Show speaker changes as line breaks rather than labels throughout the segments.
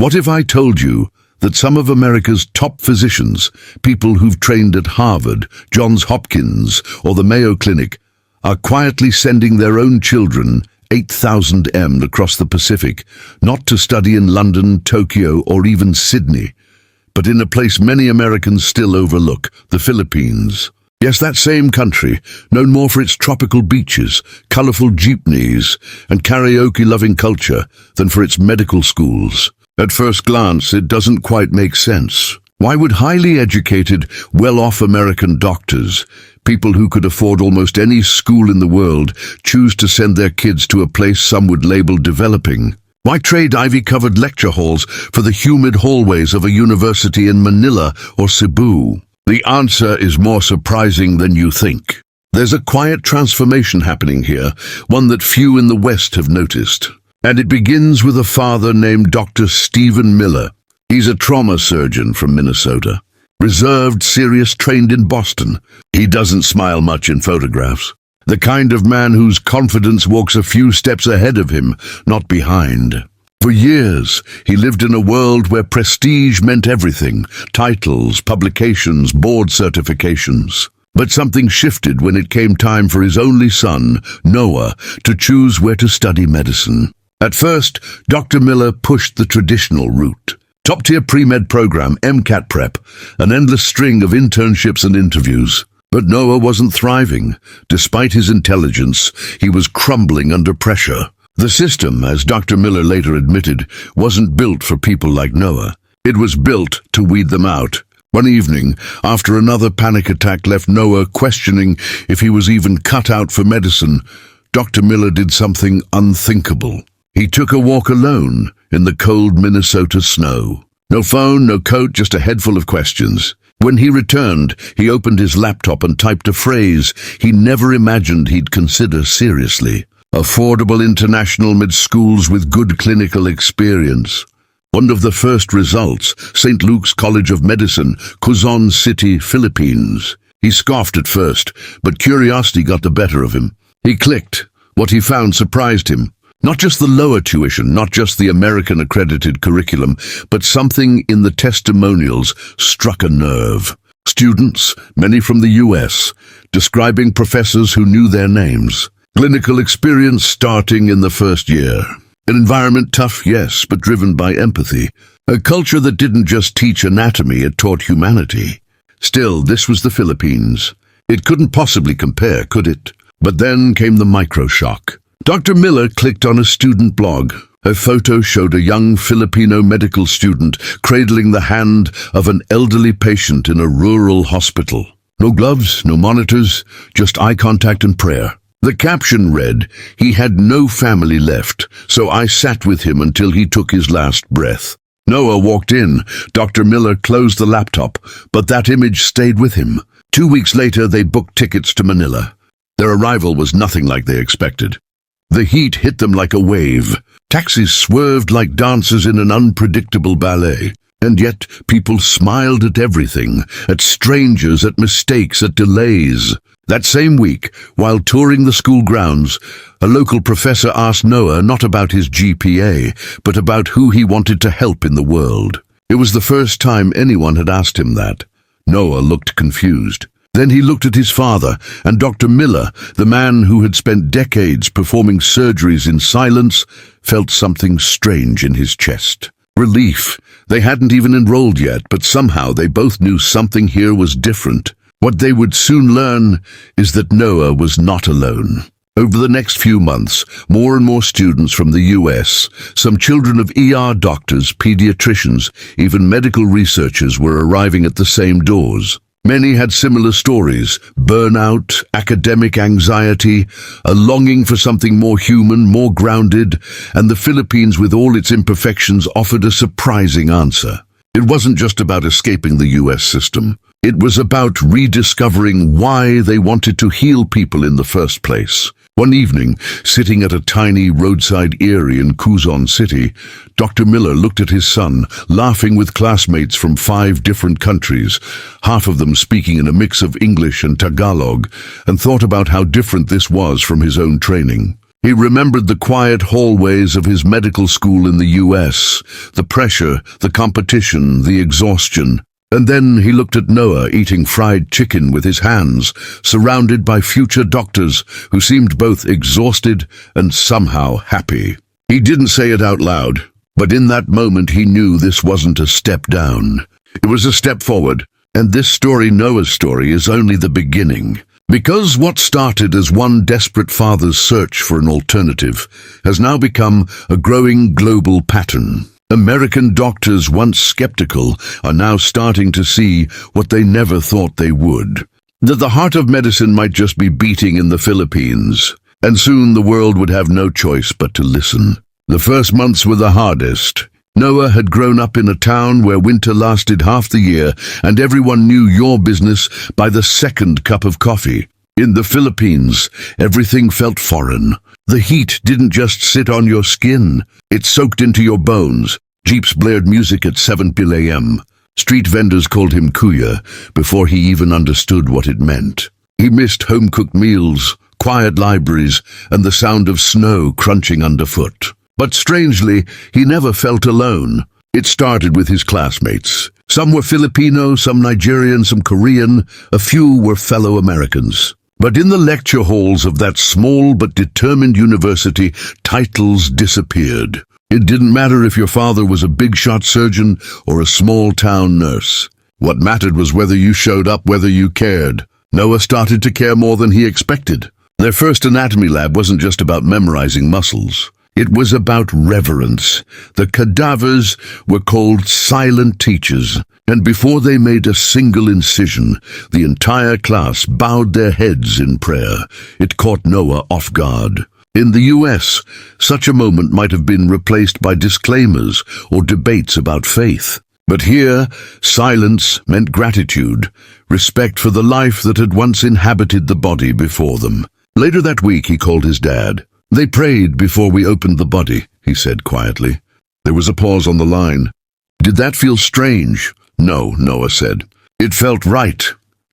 What if I told you that some of America's top physicians, people who've trained at Harvard, Johns Hopkins, or the Mayo Clinic, are quietly sending their own children 8,000 miles across the Pacific, not to study in London, Tokyo, or even Sydney, but in a place many Americans still overlook, the Philippines. Yes, that same country, known more for its tropical beaches, colorful jeepneys, and karaoke-loving culture than for its medical schools. At first glance, it doesn't quite make sense. Why would highly educated, well-off American doctors, people who could afford almost any school in the world, choose to send their kids to a place some would label developing? Why trade ivy-covered lecture halls for the humid hallways of a university in Manila or Cebu? The answer is more surprising than you think. There's a quiet transformation happening here, one that few in the West have noticed. And it begins with a father named Dr. Stephen Miller. He's a trauma surgeon from Minnesota. Reserved, serious, trained in Boston. He doesn't smile much in photographs. The kind of man whose confidence walks a few steps ahead of him, not behind. For years, he lived in a world where prestige meant everything: titles, publications, board certifications. But something shifted when it came time for his only son, Noah, to choose where to study medicine. At first, Dr. Miller pushed the traditional route. Top-tier pre-med program, MCAT prep, an endless string of internships and interviews. But Noah wasn't thriving. Despite his intelligence, he was crumbling under pressure. The system, as Dr. Miller later admitted, wasn't built for people like Noah. It was built to weed them out. One evening, after another panic attack left Noah questioning if he was even cut out for medicine, Dr. Miller did something unthinkable. He took a walk alone in the cold Minnesota snow. No phone, no coat, just a head full of questions. When he returned, he opened his laptop and typed a phrase he never imagined he'd consider seriously. Affordable international mid-schools with good clinical experience. One of the first results, St. Luke's College of Medicine, Quezon City, Philippines. He scoffed at first, but curiosity got the better of him. He clicked. What he found surprised him. Not just the lower tuition, not just the American-accredited curriculum, but something in the testimonials struck a nerve. Students, many from the US, describing professors who knew their names. Clinical experience starting in the first year. An environment tough, yes, but driven by empathy. A culture that didn't just teach anatomy, it taught humanity. Still, this was the Philippines. It couldn't possibly compare, could it? But then came the microshock. Dr. Miller clicked on a student blog. Her photo showed a young Filipino medical student cradling the hand of an elderly patient in a rural hospital. No gloves, no monitors, just eye contact and prayer. The caption read, "He had no family left, so I sat with him until he took his last breath." Noah walked in. Dr. Miller closed the laptop, but that image stayed with him. 2 weeks later, they booked tickets to Manila. Their arrival was nothing like they expected. The heat hit them like a wave. Taxis swerved like dancers in an unpredictable ballet. And yet, people smiled at everything, at strangers, at mistakes, at delays. That same week, while touring the school grounds, a local professor asked Noah not about his GPA, but about who he wanted to help in the world. It was the first time anyone had asked him that. Noah looked confused. Then he looked at his father, and Dr. Miller, the man who had spent decades performing surgeries in silence, felt something strange in his chest. Relief. They hadn't even enrolled yet, but somehow they both knew something here was different. What they would soon learn is that Noah was not alone. Over the next few months, more and more students from the US, some children of ER doctors, pediatricians, even medical researchers were arriving at the same doors. Many had similar stories: burnout, academic anxiety, a longing for something more human, more grounded, and the Philippines, with all its imperfections, offered a surprising answer. It wasn't just about escaping the US system. It was about rediscovering why they wanted to heal people in the first place. One evening, sitting at a tiny roadside eyrie in Quezon City, Dr. Miller looked at his son, laughing with classmates from 5 different countries, half of them speaking in a mix of English and Tagalog, and thought about how different this was from his own training. He remembered the quiet hallways of his medical school in the US, the pressure, the competition, the exhaustion. And then he looked at Noah eating fried chicken with his hands, surrounded by future doctors who seemed both exhausted and somehow happy. He didn't say it out loud, but in that moment he knew this wasn't a step down. It was a step forward, and this story, Noah's story, is only the beginning. Because what started as one desperate father's search for an alternative has now become a growing global pattern. American doctors, once skeptical, are now starting to see what they never thought they would. That the heart of medicine might just be beating in the Philippines, and soon the world would have no choice but to listen. The first months were the hardest. Noah had grown up in a town where winter lasted half the year, and everyone knew your business by the second cup of coffee. In the Philippines, everything felt foreign. The heat didn't just sit on your skin, it soaked into your bones. Jeeps blared music at 7 p.m. Street vendors called him Kuya before he even understood what it meant. He missed home-cooked meals, quiet libraries, and the sound of snow crunching underfoot. But strangely, he never felt alone. It started with his classmates. Some were Filipino, some Nigerian, some Korean, a few were fellow Americans. But in the lecture halls of that small but determined university, titles disappeared. It didn't matter if your father was a big-shot surgeon or a small-town nurse. What mattered was whether you showed up, whether you cared. Noah started to care more than he expected. Their first anatomy lab wasn't just about memorizing muscles. It was about reverence. The cadavers were called silent teachers, and before they made a single incision, the entire class bowed their heads in prayer. It caught Noah off guard. In the US, such a moment might have been replaced by disclaimers or debates about faith. But here, silence meant gratitude, respect for the life that had once inhabited the body before them. Later that week, he called his dad. "They prayed before we opened the body," he said quietly. There was a pause on the line. "Did that feel strange?" "No," Noah said. "It felt right."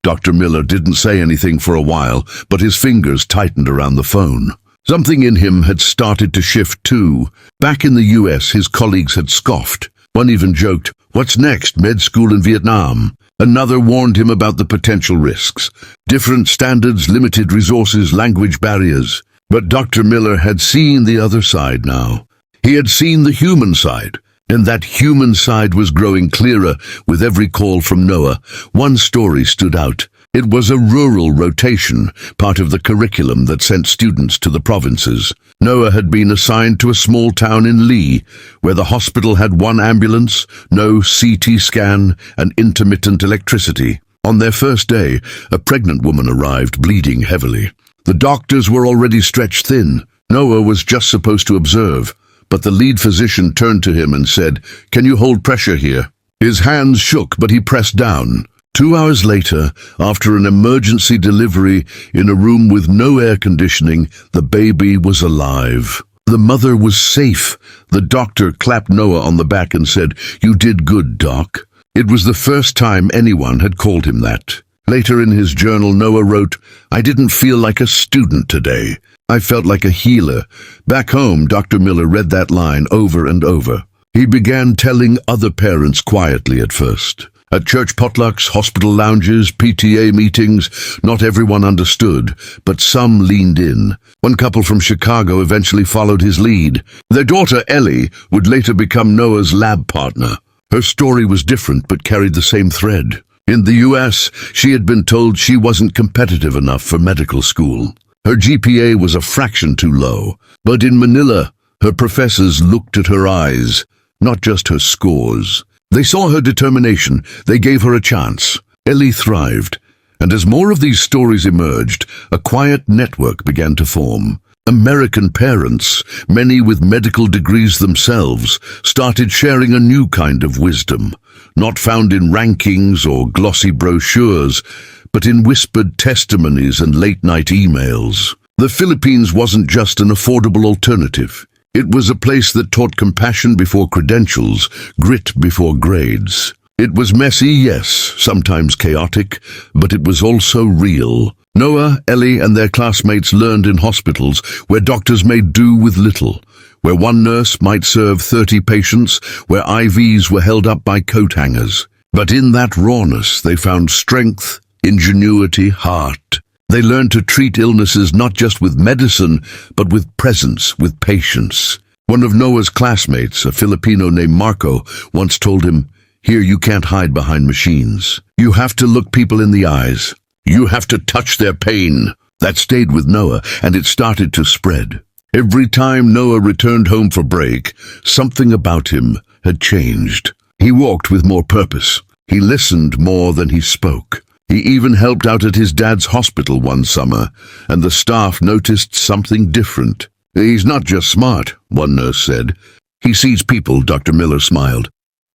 Dr. Miller didn't say anything for a while, but his fingers tightened around the phone. Something in him had started to shift too. Back in the US, his colleagues had scoffed. One even joked, "What's next, med school in Vietnam?" Another warned him about the potential risks. Different standards, limited resources, language barriers. But Dr. Miller had seen the other side now. He had seen the human side, and that human side was growing clearer with every call from Noah. One story stood out. It was a rural rotation, part of the curriculum that sent students to the provinces. Noah had been assigned to a small town in Lee, where the hospital had one ambulance, no CT scan, and intermittent electricity. On their first day, a pregnant woman arrived, bleeding heavily. The doctors were already stretched thin. Noah was just supposed to observe, but the lead physician turned to him and said, "Can you hold pressure here?" His hands shook, but he pressed down. 2 hours later, after an emergency delivery in a room with no air conditioning, the baby was alive. The mother was safe. The doctor clapped Noah on the back and said, "You did good, Doc." It was the first time anyone had called him that. Later in his journal, Noah wrote, "I didn't feel like a student today. I felt like a healer." Back home, Dr. Miller read that line over and over. He began telling other parents quietly at first. At church potlucks, hospital lounges, PTA meetings, not everyone understood, but some leaned in. One couple from Chicago eventually followed his lead. Their daughter, Ellie, would later become Noah's lab partner. Her story was different but carried the same thread. In the US, she had been told she wasn't competitive enough for medical school. Her GPA was a fraction too low. But in Manila, her professors looked at her eyes, not just her scores. They saw her determination. They gave her a chance. Ellie thrived. And as more of these stories emerged, a quiet network began to form. American parents, many with medical degrees themselves, started sharing a new kind of wisdom, not found in rankings or glossy brochures, but in whispered testimonies and late-night emails. The Philippines wasn't just an affordable alternative. It was a place that taught compassion before credentials, grit before grades. It was messy, yes, sometimes chaotic, but it was also real. Noah, Ellie, and their classmates learned in hospitals where doctors made do with little, where one nurse might serve 30 patients, where IVs were held up by coat hangers. But in that rawness, they found strength, ingenuity, heart. They learned to treat illnesses not just with medicine, but with presence, with patience. One of Noah's classmates, a Filipino named Marco, once told him, "Here you can't hide behind machines. You have to look people in the eyes. You have to touch their pain." That stayed with Noah, and it started to spread. Every time Noah returned home for break, something about him had changed. He walked with more purpose. He listened more than he spoke. He even helped out at his dad's hospital one summer, and the staff noticed something different. "He's not just smart," one nurse said. "He sees people," Dr. Miller smiled.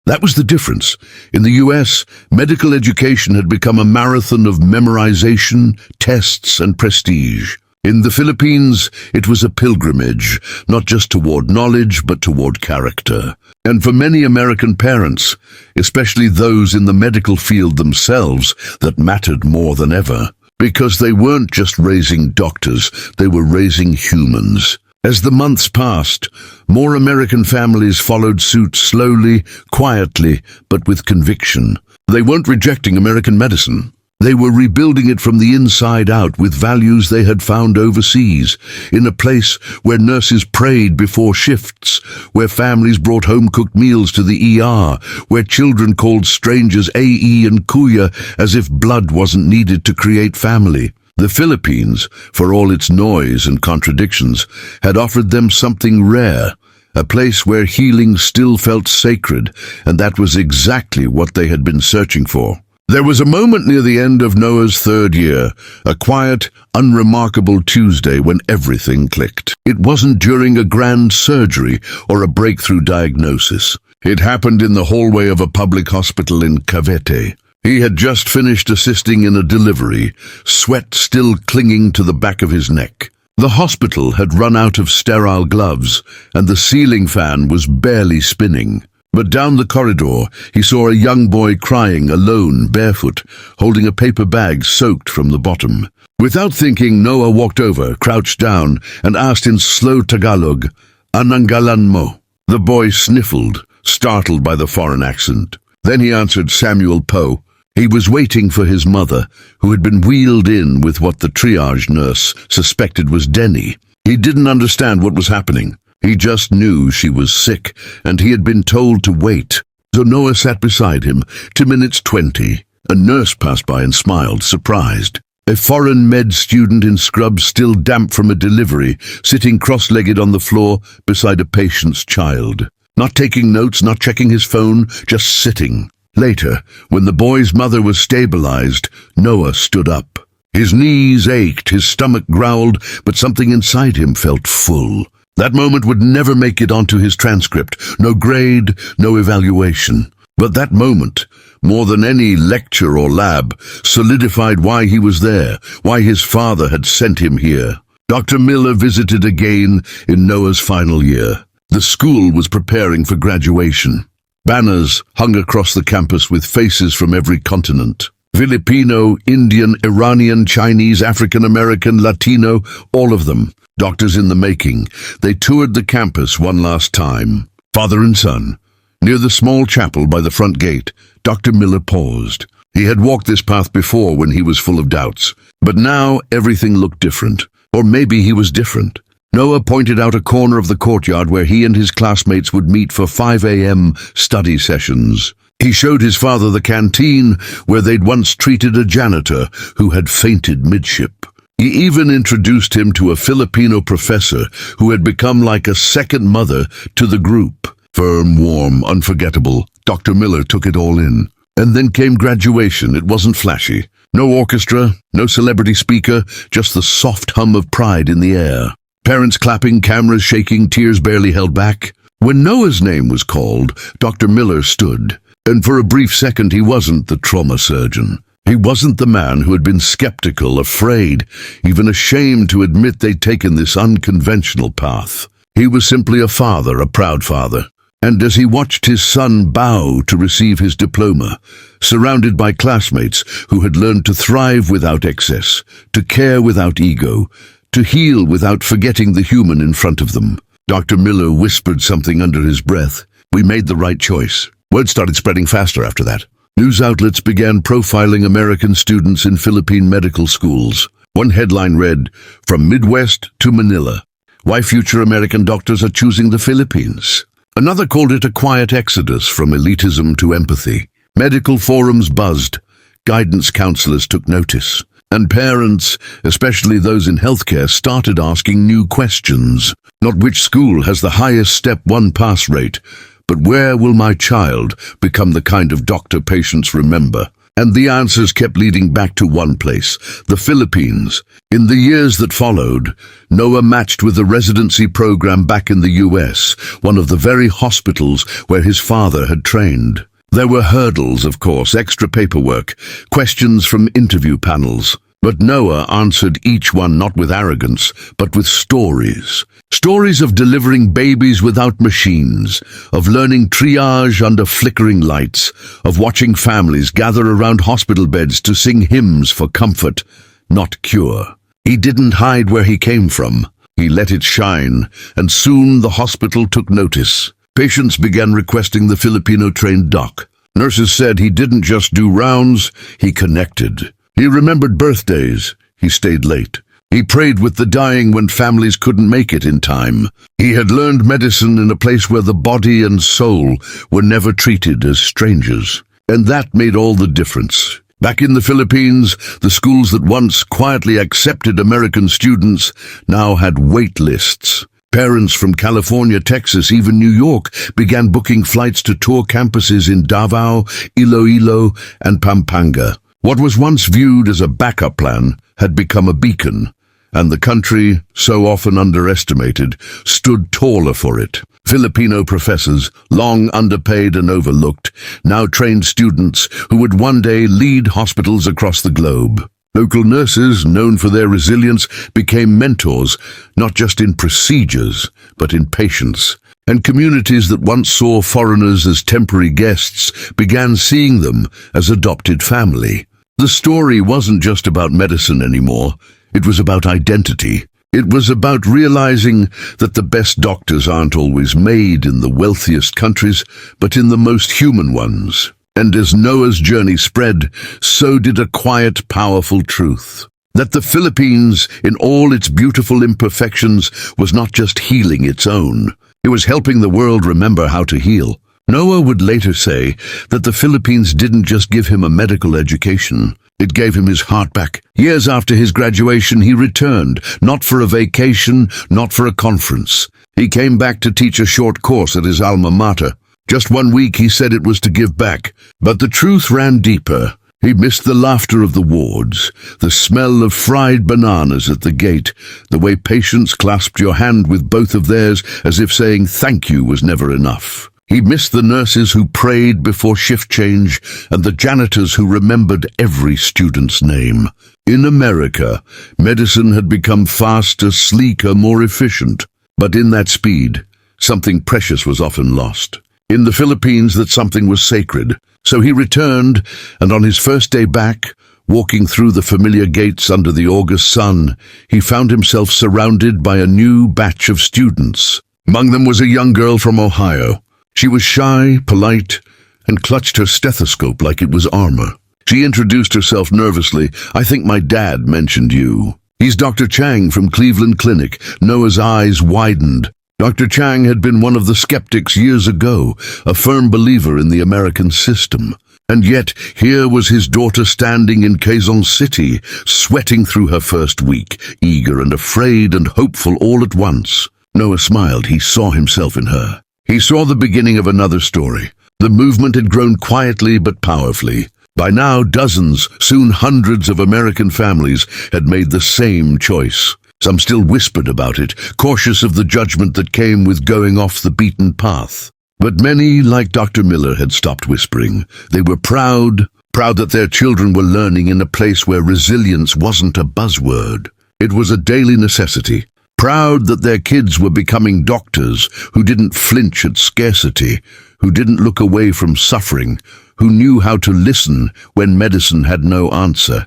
That was the difference. In the US, medical education had become a marathon of memorization, tests, and prestige. In the Philippines, it was a pilgrimage, not just toward knowledge, but toward character. And for many American parents, especially those in the medical field themselves, that mattered more than ever. Because they weren't just raising doctors, they were raising humans. As the months passed, more American families followed suit slowly, quietly, but with conviction. They weren't rejecting American medicine. They were rebuilding it from the inside out with values they had found overseas, in a place where nurses prayed before shifts, where families brought home-cooked meals to the ER, where children called strangers AE and Kuya as if blood wasn't needed to create family. The Philippines, for all its noise and contradictions, had offered them something rare, a place where healing still felt sacred, and that was exactly what they had been searching for. There was a moment near the end of Noah's third year, a quiet, unremarkable Tuesday when everything clicked. It wasn't during a grand surgery or a breakthrough diagnosis. It happened in the hallway of a public hospital in Cavite. He had just finished assisting in a delivery, sweat still clinging to the back of his neck. The hospital had run out of sterile gloves, and the ceiling fan was barely spinning. But down the corridor, he saw a young boy crying, alone, barefoot, holding a paper bag soaked from the bottom. Without thinking, Noah walked over, crouched down, and asked in slow Tagalog, "Ananggalan mo?" The boy sniffled, startled by the foreign accent. Then he answered Samuel Poe. He was waiting for his mother, who had been wheeled in with what the triage nurse suspected was Denny. He didn't understand what was happening. He just knew she was sick, and he had been told to wait. So Noah sat beside him, to minutes 20. A nurse passed by and smiled, surprised. A foreign med student in scrubs, still damp from a delivery, sitting cross-legged on the floor beside a patient's child. Not taking notes, not checking his phone, just sitting. Later, when the boy's mother was stabilized, Noah stood up. His knees ached, his stomach growled, but something inside him felt full. That moment would never make it onto his transcript. No grade, no evaluation. But that moment, more than any lecture or lab, solidified why he was there, why his father had sent him here. Dr. Miller visited again in Noah's final year. The school was preparing for graduation. Banners hung across the campus with faces from every continent. Filipino, Indian, Iranian, Chinese, African-American, Latino, all of them. Doctors in the making. They toured the campus one last time. Father and son. Near the small chapel by the front gate, Dr. Miller paused. He had walked this path before when he was full of doubts. But now everything looked different. Or maybe he was different. Noah pointed out a corner of the courtyard where he and his classmates would meet for 5 a.m. study sessions. He showed his father the canteen where they'd once treated a janitor who had fainted midship. He even introduced him to a Filipino professor who had become like a second mother to the group. Firm, warm, unforgettable, Dr. Miller took it all in. And then came graduation. It wasn't flashy. No orchestra, no celebrity speaker, just the soft hum of pride in the air. Parents clapping, cameras shaking, tears barely held back. When Noah's name was called, Dr. Miller stood. And for a brief second, he wasn't the trauma surgeon. He wasn't the man who had been skeptical, afraid, even ashamed to admit they'd taken this unconventional path. He was simply a father, a proud father. And as he watched his son bow to receive his diploma, surrounded by classmates who had learned to thrive without excess, to care without ego, to heal without forgetting the human in front of them, Dr. Miller whispered something under his breath. We made the right choice. Word started spreading faster after that. News outlets began profiling American students in Philippine medical schools. One headline read, "From Midwest to Manila, why future American doctors are choosing the Philippines." Another called it a quiet exodus from elitism to empathy. Medical forums buzzed. Guidance counselors took notice. And parents, especially those in healthcare, started asking new questions. Not which school has the highest Step 1 pass rate, but where will my child become the kind of doctor patients remember? And the answers kept leading back to one place, the Philippines. In the years that followed, Noah matched with the residency program back in the US, one of the very hospitals where his father had trained. There were hurdles, of course, extra paperwork, questions from interview panels. But Noah answered each one not with arrogance, but with stories. Stories of delivering babies without machines, of learning triage under flickering lights, of watching families gather around hospital beds to sing hymns for comfort, not cure. He didn't hide where he came from. He let it shine, and soon the hospital took notice. Patients began requesting the Filipino-trained doc. Nurses said he didn't just do rounds, he connected. He remembered birthdays. He stayed late. He prayed with the dying when families couldn't make it in time. He had learned medicine in a place where the body and soul were never treated as strangers. And that made all the difference. Back in the Philippines, the schools that once quietly accepted American students now had wait lists. Parents from California, Texas, even New York began booking flights to tour campuses in Davao, Iloilo, and Pampanga. What was once viewed as a backup plan had become a beacon, and the country, so often underestimated, stood taller for it. Filipino professors, long underpaid and overlooked, now trained students who would one day lead hospitals across the globe. Local nurses, known for their resilience, became mentors, not just in procedures, but in patience. And communities that once saw foreigners as temporary guests began seeing them as adopted family. The story wasn't just about medicine anymore. It was about identity. It was about realizing that the best doctors aren't always made in the wealthiest countries, but in the most human ones. And as Noah's journey spread, so did a quiet, powerful truth. That the Philippines, in all its beautiful imperfections, was not just healing its own. It was helping the world remember how to heal. Noah would later say that the Philippines didn't just give him a medical education. It gave him his heart back. Years after his graduation, he returned, not for a vacation, not for a conference. He came back to teach a short course at his alma mater. Just 1 week, he said it was to give back. But the truth ran deeper. He missed the laughter of the wards, the smell of fried bananas at the gate, the way patients clasped your hand with both of theirs as if saying thank you was never enough. He missed the nurses who prayed before shift change and the janitors who remembered every student's name. In America, medicine had become faster, sleeker, more efficient. But in that speed, something precious was often lost. In the Philippines, that something was sacred. So he returned, and on his first day back, walking through the familiar gates under the August sun, he found himself surrounded by a new batch of students. Among them was a young girl from Ohio. She was shy, polite, and clutched her stethoscope like it was armor. She introduced herself nervously. "I think my dad mentioned you." "He's Dr. Chang from Cleveland Clinic." Noah's eyes widened. Dr. Chang had been one of the skeptics years ago, a firm believer in the American system. And yet, here was his daughter standing in Quezon City, sweating through her first week, eager and afraid and hopeful all at once. Noah smiled. He saw himself in her. He saw the beginning of another story. The movement had grown quietly but powerfully. By now, dozens, soon hundreds of American families had made the same choice. Some still whispered about it, cautious of the judgment that came with going off the beaten path. But many, like Dr. Miller, had stopped whispering. They were proud that their children were learning in a place where resilience wasn't a buzzword. It was a daily necessity. proud that their kids were becoming doctors who didn't flinch at scarcity, who didn't look away from suffering, who knew how to listen when medicine had no answer,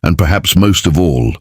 and perhaps most of all,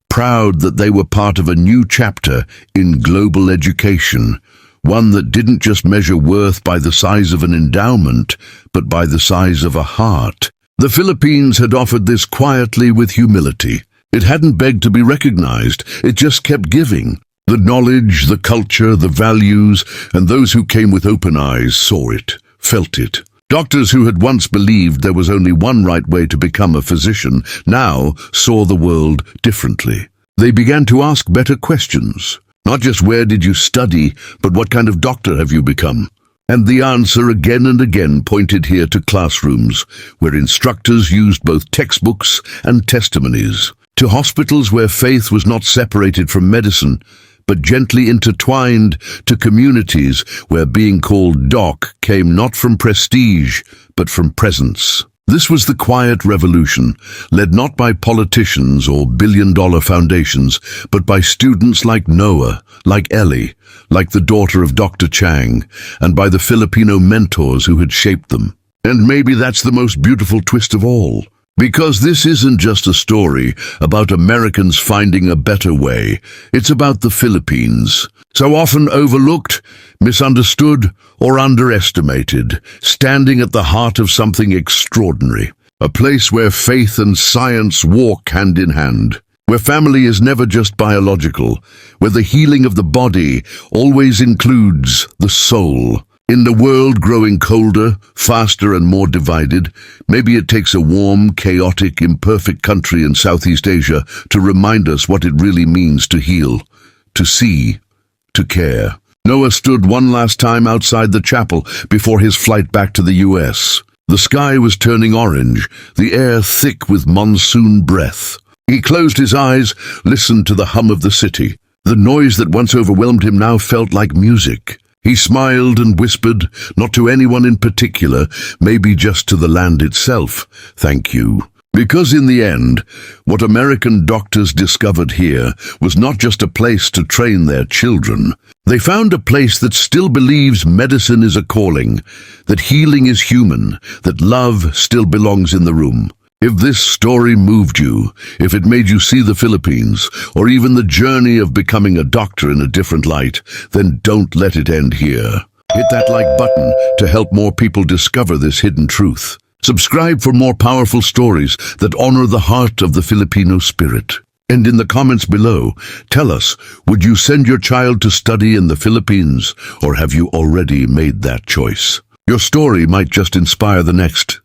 proud that they were part of a new chapter in global education, one that didn't just measure worth by the size of an endowment, but by the size of a heart. The Philippines had offered this quietly with humility. It hadn't begged to be recognized, it just kept giving. The knowledge, the culture, the values, and those who came with open eyes saw it, felt it. Doctors who had once believed there was only one right way to become a physician now saw the world differently. They began to ask better questions. Not just where did you study, but what kind of doctor have you become? And the answer again and again pointed here to classrooms, where instructors used both textbooks and testimonies, to hospitals where faith was not separated from medicine, but gently intertwined, to communities where being called doc came not from prestige, but from presence. This was the quiet revolution, led not by politicians or billion-dollar foundations, but by students like Noah, like Ellie, like the daughter of Dr. Chang, and by the Filipino mentors who had shaped them. And maybe that's the most beautiful twist of all. Because this isn't just a story about Americans finding a better way. It's about the Philippines, so often overlooked, misunderstood, or underestimated, standing at the heart of something extraordinary. A place where faith and science walk hand in hand. Where family is never just biological. Where the healing of the body always includes the soul. In the world growing colder, faster and more divided, maybe it takes a warm, chaotic, imperfect country in Southeast Asia to remind us what it really means to heal, to see, to care. Noah stood one last time outside the chapel before his flight back to the US. The sky was turning orange, the air thick with monsoon breath. He closed his eyes, listened to the hum of the city. The noise that once overwhelmed him now felt like music. He smiled and whispered, not to anyone in particular, maybe just to the land itself, "Thank you." Because in the end, what American doctors discovered here was not just a place to train their children. They found a place that still believes medicine is a calling, that healing is human, that love still belongs in the room. If this story moved you, if it made you see the Philippines, or even the journey of becoming a doctor in a different light, then don't let it end here. Hit that like button to help more people discover this hidden truth. Subscribe for more powerful stories that honor the heart of the Filipino spirit. And in the comments below, tell us, would you send your child to study in the Philippines, or have you already made that choice? Your story might just inspire the next.